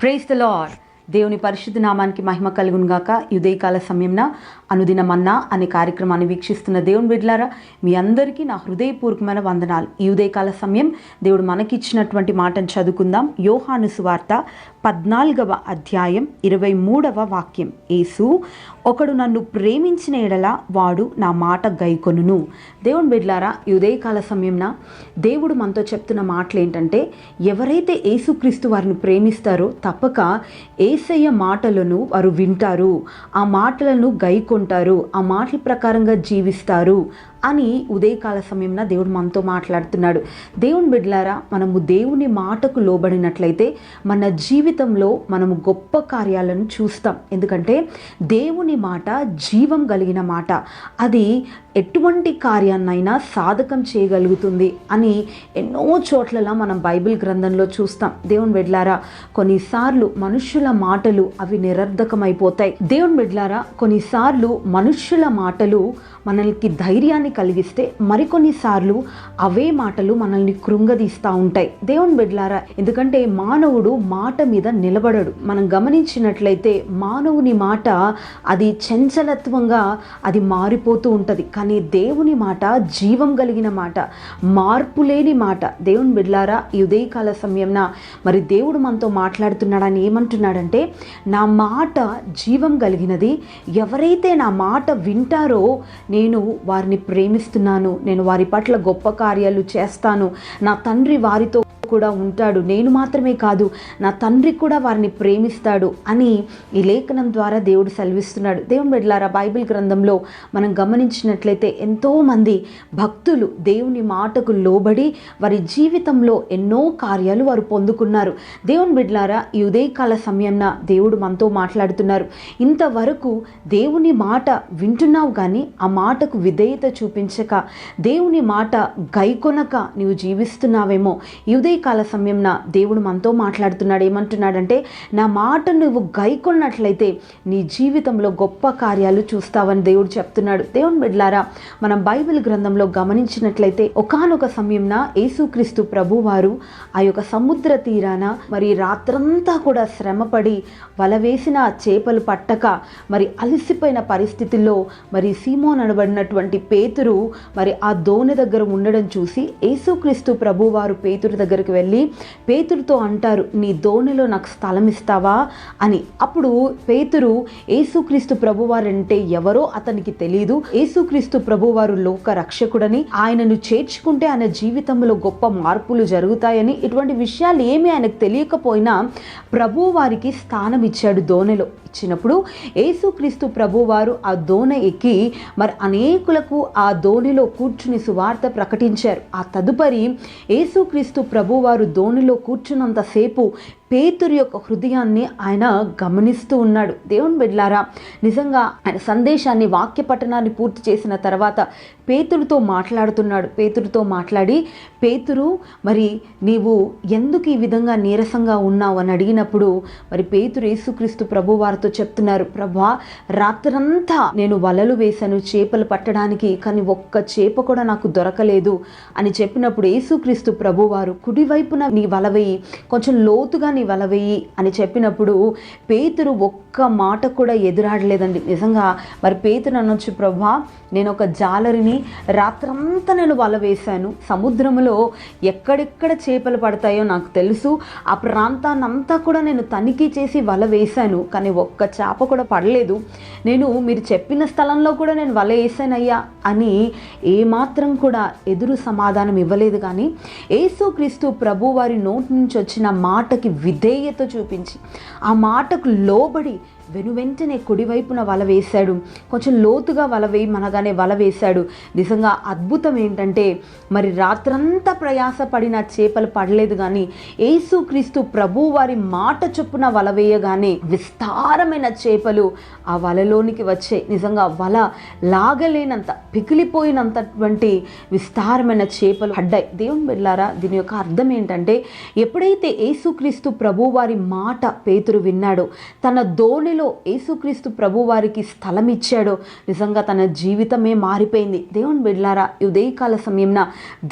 Praise the lord. దేవుని పరిశుద్ధ నామానికి మహిమ కలుగును గాక. ఈ ఉదయకాల సమయంన అనుదిన మన్నా అనే కార్యక్రమాన్ని వీక్షిస్తున్న దేవుని బిడ్డలారా, మీ అందరికీ నా హృదయపూర్వకమైన వందనాలు. ఈ ఉదయకాల సమయం దేవుడు మనకిచ్చినటువంటి మాటను చదువుకుందాం. యోహాను సువార్త 14వ అధ్యాయం 23వ వాక్యం. యేసు, ఒకడు నన్ను ప్రేమించిన ఎడల వాడు నా మాట గైకొనును. దేవుని బిడ్డలారా, ఈ ఉదయకాల సమయంన దేవుడు మనతో చెప్తున్న మాటలు ఏంటంటే, ఎవరైతే యేసుక్రీస్తు వారిని ప్రేమిస్తారో తప్పక యేసయ్య మాటలను వారు వింటారు, ఆ మాటలను గైకొంటారు, ఆ మాటల ప్రకారంగా జీవిస్తారు అని ఉదయకాల సమయంలో దేవుడు మనతో మాట్లాడుతున్నాడు. దేవుని బిడ్డలారా, మనము దేవుని మాటకు లోబడినట్లయితే మన జీవితంలో మనము గొప్ప కార్యాలను చూస్తాం. ఎందుకంటే దేవుని మాట జీవం కలిగిన మాట, అది ఎటువంటి కార్యాన్నైనా సాధకం చేయగలుగుతుంది అని ఎన్నో చోట్ల మనం బైబిల్ గ్రంథంలో చూస్తాం. దేవుని బిడ్డలారా, కొన్నిసార్లు మనుష్యుల మాటలు అవి నిరర్ధకమైపోతాయి. దేవుని బిడ్డలారా, కొన్నిసార్లు మనుష్యుల మాటలు మనల్కి ధైర్యాన్ని కలిగిస్తే, మరికొన్నిసార్లు అవే మాటలు మనల్ని కృంగదీస్తూ ఉంటాయి. దేవుని బిడ్డలారా, ఎందుకంటే మానవుడు మాట మీద నిలబడడు. మనం గమనించినట్లయితే మానవుని మాట అది చంచలత్వంగా అది మారిపోతూ ఉంటుంది. కానీ దేవుని మాట జీవం కలిగిన మాట, మార్పు లేని మాట. దేవుని బిడ్డలారా, ఈ ఉదయకాల సమయంన మరి దేవుడు మనతో మాట్లాడుతున్నాడని ఏమంటున్నాడంటే, నా మాట జీవం కలిగినది, ఎవరైతే నా మాట వింటారో నేను వారిని ప్రేమిస్తున్నాను, నేను వారి పట్ల గొప్ప కార్యాలు చేస్తాను, నా తండ్రి వారితో కూడా ఉంటాడు, నేను మాత్రమే కాదు నా తండ్రి కూడా వారిని ప్రేమిస్తాడు అని ఈ లేఖనం ద్వారా దేవుడు సెలవిస్తున్నాడు. దేవుని బిడ్డలారా, బైబిల్ గ్రంథంలో మనం గమనించినట్లయితే ఎంతోమంది భక్తులు దేవుని మాటకు లోబడి వారి జీవితంలో ఎన్నో కార్యాలు వారు పొందుకున్నారు. దేవుని బిడ్డలారా, ఈ ఉదయకాల సమయంన దేవుడు మనతో మాట్లాడుతున్నారు. ఇంతవరకు దేవుని మాట వింటున్నావు కానీ ఆ మాటకు విధేయత చూపించక, దేవుని మాట గైకొనక నీవు జీవిస్తున్నావేమో. ఈ ఉదయకాల సమయంన దేవుడు మనతో మాట్లాడుతున్నాడు. ఏమంటున్నాడంటే, నా మాట నువ్వు గైకొన్నట్లయితే నీ జీవితంలో గొప్ప కార్యాలు చూస్తావని దేవుడు చెప్తున్నాడు. దేవుని బిడ్డలారా, మనం బైబిల్ గ్రంథంలో గమనించినట్లయితే ఒకానొక సమయంన యేసుక్రీస్తు ప్రభు వారు ఆ యొక్క సముద్ర తీరాన మరి రాత్రంతా కూడా శ్రమపడి వల వేసిన చేపలు పట్టక మరి అలసిపోయిన పరిస్థితుల్లో మరి సీమోన్ అనబడినటువంటి పేతురు మరి ఆ దోణి దగ్గర ఉండడం చూసి యేసుక్రీస్తు ప్రభు వారు పేతురు దగ్గరికి వెళ్ళి పేతురుతో అంటారు, నీ దోణిలో నాకు స్థలం ఇస్తావా అని. అప్పుడు పేతురు యేసుక్రీస్తు ప్రభువారంటే ఎవరో అతనికి తెలియదు, యేసుక్రీస్తు ప్రభువారు లోక రక్షకుడని, ఆయనను చేర్చుకుంటే ఆయన జీవితంలో గొప్ప మార్పులు జరుగుతాయని, ఇటువంటి విషయాలు ఏమీ ఆయనకు తెలియకపోయినా ప్రభువారికి స్థానం ఇచ్చాడు. దోణిలో ఇచ్చినప్పుడు యేసుక్రీస్తు ప్రభువారు ఆ దోణి ఎక్కి మరి అనేకులకు ఆ దోణిలో కూర్చుని సువార్త ప్రకటించారు. ఆ తదుపరి యేసుక్రీస్తు ప్రభువారు దోణిలో కూర్చున్నంతసేపు పేతురు యొక్క హృదయాన్ని ఆయన గమనిస్తూ ఉన్నాడు. దేవుని బిడ్డలారా, నిజంగా ఆయన సందేశాన్ని వాక్య పఠనాన్ని పూర్తి చేసిన తర్వాత పేతురుతో మాట్లాడుతున్నాడు. పేతురుతో మాట్లాడి, పేతురు, మరి నీవు ఎందుకు ఈ విధంగా నీరసంగా ఉన్నావు అని అడిగినప్పుడు మరి పేతురు యేసుక్రీస్తు ప్రభు వారితో చెప్తున్నారు, ప్రభువా, రాత్రంతా నేను వలలు వేశాను చేపలు పట్టడానికి, కానీ ఒక్క చేప కూడా నాకు దొరకలేదు అని చెప్పినప్పుడు యేసుక్రీస్తు ప్రభు వారు కుడివైపున నీ వల వేయి, కొంచెం లోతుగా నీ వల వేయి అని చెప్పినప్పుడు పేతురు ఒక్క మాట కూడా ఎదురాడలేదండి. నిజంగా మరి పేతురు అనొచ్చు, ప్రభువా, నేను ఒక జాలరిని, రాత్రంతా నేను వల వేశాను, సముద్రంలో ఎక్కడెక్కడ చేపలు పడతాయో నాకు తెలుసు, ఆ ప్రాంతాన్నంతా కూడా నేను తనిఖీ చేసి వల వేశాను, కానీ ఒక్క చేప కూడా పడలేదు, నేను మీరు చెప్పిన స్థలంలో కూడా నేను వల వేసానయ్యా అని ఏమాత్రం కూడా ఎదురు సమాధానం ఇవ్వలేదు. కానీ యేసుక్రీస్తు ప్రభు వారి నోటి నుంచి వచ్చిన మాటకి విధేయత చూపించి ఆ మాటకు లోబడి వెనువెంటనే కుడివైపున వల వేశాడు. కొంచెం లోతుగా వల వేయమనగానే వల వేశాడు. నిజంగా అద్భుతం ఏంటంటే, మరి రాత్రంతా ప్రయాసపడిన చేపలు పడలేదు, కానీ యేసుక్రీస్తు ప్రభు వారి మాట చొప్పున వల వేయగానే విస్తారమైన చేపలు ఆ వలలోనికి వచ్చాయి. నిజంగా వల లాగలేనంత, పికిలిపోయినంతటువంటి విస్తారమైన చేపలు పడ్డాయి. దేవుని బిడ్డలారా, దీని యొక్క అర్థం ఏంటంటే, ఎప్పుడైతే యేసుక్రీస్తు ప్రభు వారి మాట పేతురు విన్నాడో, తన దోణి దోణిలో యేసుక్రీస్తు ప్రభు వారికి స్థలం ఇచ్చాడో నిజంగా తన జీవితమే మారిపోయింది. దేవుని బిడ్డలారా, ఈ ఉదయకాల సమయంన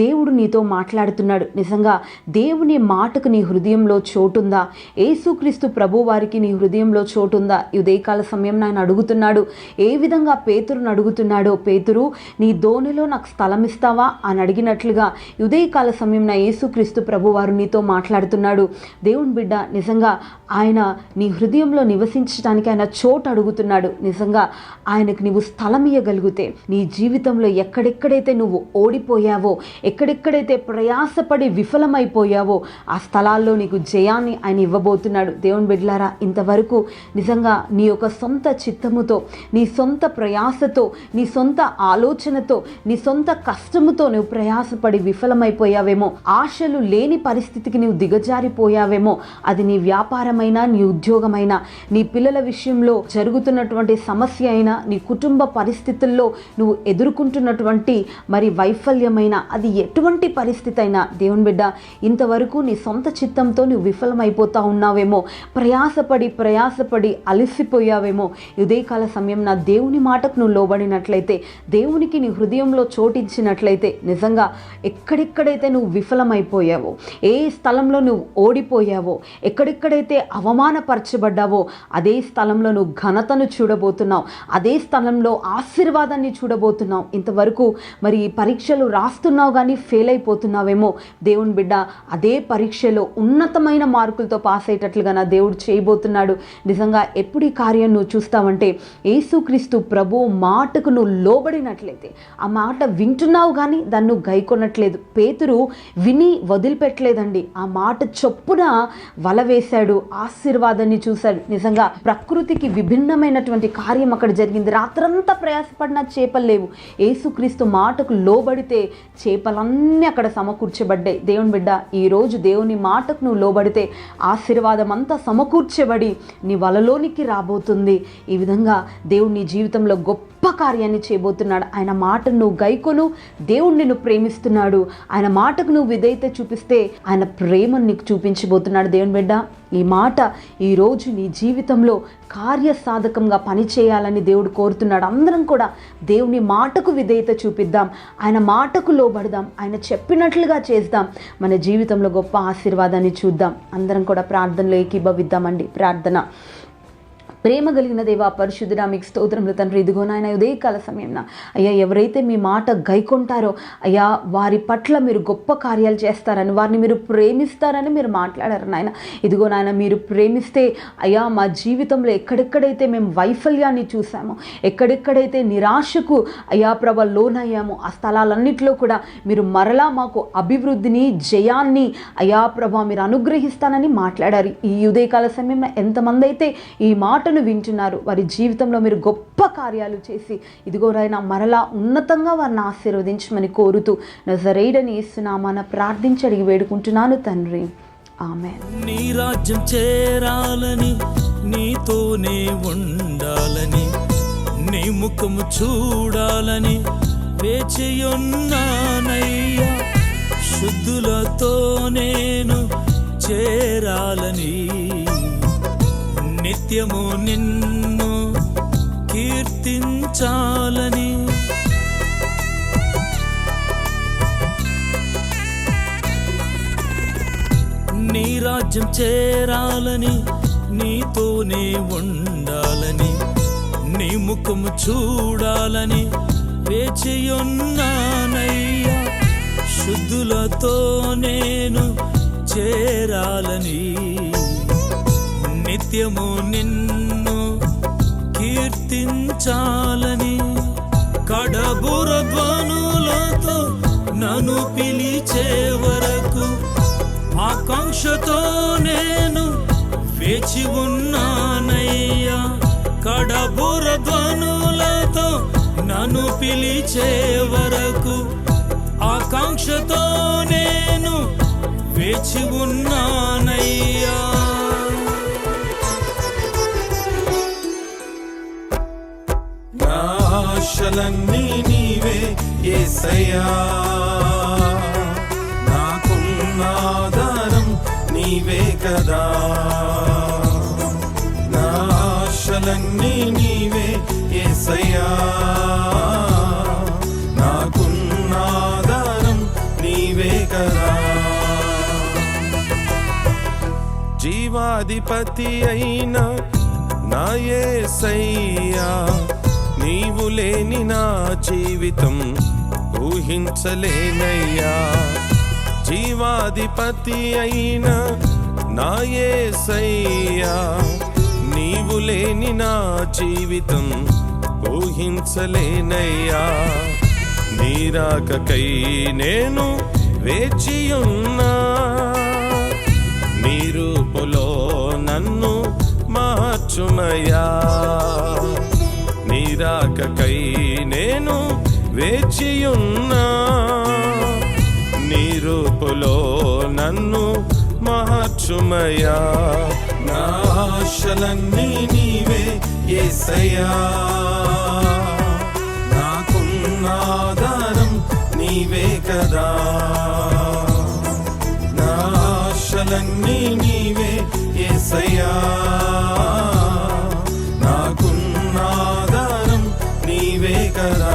దేవుడు నీతో మాట్లాడుతున్నాడు. నిజంగా దేవుని మాటకు నీ హృదయంలో చోటుందా? యేసుక్రీస్తు ప్రభు వారికి నీ హృదయంలో చోటుందా? ఈ ఉదయకాల సమయం ఆయన అడుగుతున్నాడు. ఏ విధంగా పేతురును అడుగుతున్నాడో, పేతురు నీ దోణిలో నాకు స్థలం ఇస్తావా అని అడిగినట్లుగా ఈ ఉదయకాల సమయంన యేసుక్రీస్తు ప్రభు వారు నీతో మాట్లాడుతున్నాడు. దేవుని బిడ్డ, నిజంగా ఆయన నీ హృదయంలో నివసించడానికి ఆయన చోటు అడుగుతున్నాడు. నిజంగా ఆయనకు నీవు స్థలం ఇయ్యగలిగితే నీ జీవితంలో ఎక్కడెక్కడైతే నువ్వు ఓడిపోయావో, ఎక్కడెక్కడైతే ప్రయాసపడి విఫలమైపోయావో ఆ స్థలాల్లో నీకు జయాన్ని ఆయన ఇవ్వబోతున్నాడు. దేవుని బిడ్డలారా, ఇంతవరకు నిజంగా నీ యొక్క సొంత చిత్తముతో, నీ సొంత ప్రయాసతో, నీ సొంత ఆలోచనతో, నీ సొంత కష్టముతో నువ్వు ప్రయాసపడి విఫలమైపోయావేమో, ఆశలు లేని పరిస్థితికి నువ్వు దిగజారిపోయావేమో. అది నీ వ్యాపారమైనా, నీ ఉద్యోగమైనా, నీ పిల్లల విషయంలో జరుగుతున్నటువంటి సమస్య అయినా, నీ కుటుంబ పరిస్థితుల్లో నువ్వు ఎదుర్కొంటున్నటువంటి మరి వైఫల్యమైన, అది ఎటువంటి పరిస్థితి అయినా దేవుని బిడ్డ, ఇంతవరకు నీ సొంత చిత్తంతో నువ్వు విఫలమైపోతా ఉన్నావేమో, ప్రయాసపడి అలసిపోయావేమో. ఉదయకాల సమయం నా దేవుని మాటకు నువ్వు లోబడినట్లయితే, దేవునికి నీ హృదయంలో చోటించినట్లయితే, నిజంగా ఎక్కడెక్కడైతే నువ్వు విఫలమైపోయావో, ఏ స్థలంలో నువ్వు ఓడిపోయావో, ఎక్కడెక్కడైతే అవమానపరచబడ్డావో అదే స్థలంలో నువ్వు ఘనతను చూడబోతున్నావు, అదే స్థలంలో ఆశీర్వాదాన్ని చూడబోతున్నావు. ఇంతవరకు మరి పరీక్షలు రాస్తున్నావు కానీ ఫెయిల్ అయిపోతున్నావేమో. దేవుని బిడ్డ, అదే పరీక్షలో ఉన్నతమైన మార్కులతో పాస్ అయ్యేటట్లుగా నా దేవుడు చేయబోతున్నాడు. నిజంగా ఎప్పుడు ఈ కార్యం నువ్వు చూస్తావంటే, యేసుక్రీస్తు ప్రభు మాటకు నువ్వు లోబడినట్లయితే, ఆ మాట వింటున్నావు కానీ దాన్ని నువ్వు గైకొనట్లేదు. పేతురు విని వదిలిపెట్టలేదండి, ఆ మాట చొప్పున వల వేశాడు, ఆశీర్వాదాన్ని చూశాడు. నిజంగా ప్రకృతికి విభిన్నమైనటువంటి కార్యం అక్కడ జరిగింది. రాత్రంతా ప్రయాసపడినా చేపలు లేవు. యేసుక్రీస్తు మాటకు లోబడితే చేపలన్నీ అక్కడ సమకూర్చబడ్డాయి. దేవుని బిడ్డ, ఈరోజు దేవుని మాటకు నువ్వు లోబడితే ఆశీర్వాదం అంతా సమకూర్చబడి నీ వలలోనికి రాబోతుంది. ఈ విధంగా దేవుడు నీ జీవితంలో గొప్ప కార్యాన్ని చేయబోతున్నాడు. ఆయన మాటను నువ్వు గైకొను, దేవుడు నిన్ను ప్రేమిస్తున్నాడు. ఆయన మాటకు నువ్వు విధేయత చూపిస్తే ఆయన ప్రేమను నీకు చూపించబోతున్నాడు. దేవుని బిడ్డ, ఈ మాట ఈరోజు నీ జీవితంలో కార్యసాధకంగా పనిచేయాలని దేవుడు కోరుతున్నాడు. అందరం కూడా దేవుని మాటకు విధేయత చూపిద్దాం, ఆయన మాటకు లోబడదాం, ఆయన చెప్పినట్లుగా చేద్దాం. మన జీవితంలో గొప్ప ఆశీర్వాదాన్ని చూద్దాం. అందరం కూడా ప్రార్థనలో ఏకీభవిద్దామండి. ప్రార్థన. ప్రేమ కలిగిన దేవా, పరిశుద్ధుడా, మీకు స్తోత్రములు తండ్రి. ఇదిగో నాయన, ఉదయకాల సమయంన అయ్యా, ఎవరైతే మీ మాట గైకొంటారో అయ్యా, వారి పట్ల మీరు గొప్ప కార్యాలు చేస్తారని, వారిని మీరు ప్రేమిస్తారని మీరు మాట్లాడారు నాయన. ఇదిగో నాయన, మీరు ప్రేమిస్తే అయ్యా, మా జీవితంలో ఎక్కడెక్కడైతే మేము వైఫల్యాన్ని చూసామో, ఎక్కడెక్కడైతే నిరాశకు అయ్యా ప్రభ లోనయ్యామో, ఆ స్థలాలన్నింటిలో కూడా మీరు మరలా మాకు అభివృద్ధిని, జయాన్ని అయ్యా ప్రభ మీరు అనుగ్రహిస్తానని మాట్లాడారు. ఈ ఉదయకాల సమయంలో ఎంతమంది అయితే ఈ మాట వింటున్నారు, వారి జీవితంలో మీరు గొప్ప కార్యాలు చేసి ఇదిగో నాయనా మరలా ఉన్నతంగా వారిని ఆశీర్వదించమని కోరుతూ నజరేయుడని యేసు నామమున ప్రార్థించి అడిగి వేడుకుంటున్నాను తండ్రి, ఆమేన్. నీ రాజ్యం చేరాలని, నీతోనే ఉండాలని, నీ ముఖము చూడాలని వేచియున్నానయ్యా. శుద్ధులతో నేను చేరాలని, నిత్యము నిన్ను కీర్తించాలని. నీ రాజ్యం చేరాలని, నీతోనే ఉండాలని, నీ ముఖము చూడాలని వేచియున్నానయ్యా. శుద్ధులతో నేను చేరాలని, నిత్యము నిన్ను కీర్తించాలని. కడబుర ధ్వనులతో నన్ను పిలిచే వరకు ఆకాంక్షతో నేను వేచి ఉన్నానయ్యా. కడబుర ధ్వనులతో నన్ను పిలిచే వరకు ఆకాంక్షతో నేను వేచి ఉన్నానయ్యా. ఆశలన్నీ నీవే యేసయ్యా, నాకున్న ఆధారం నీవే కదా. నా ఆశ ఆశలన్నీ నీవే యేసయ్యా నాకున్న ఆధారం నీవే కదా జీవాధిపతి అయిన నా యేసయ్యా నీవు లేని నా జీవితం ఊహించలేనయ్యా జీవాధిపతి అయిన నా యేసయ్యా నీవు లేని నా జీవితం ఊహించలేనయ్యా నీ రాకకై నేను వేచియున్నా నీ రూపులో నన్ను మార్చుమయ్యా నీ రాకకై నేను వేచియున్నా నీ రూపులో నన్ను మార్చుమయ్యా నా ఆశలన్నీ నీవే యేసయ్యా నాకున్న ఆధారం నీవే కదా నా ఆశలన్నీ నీవే యేసయ్యా నాకున్న ఆధారం నీవే కదా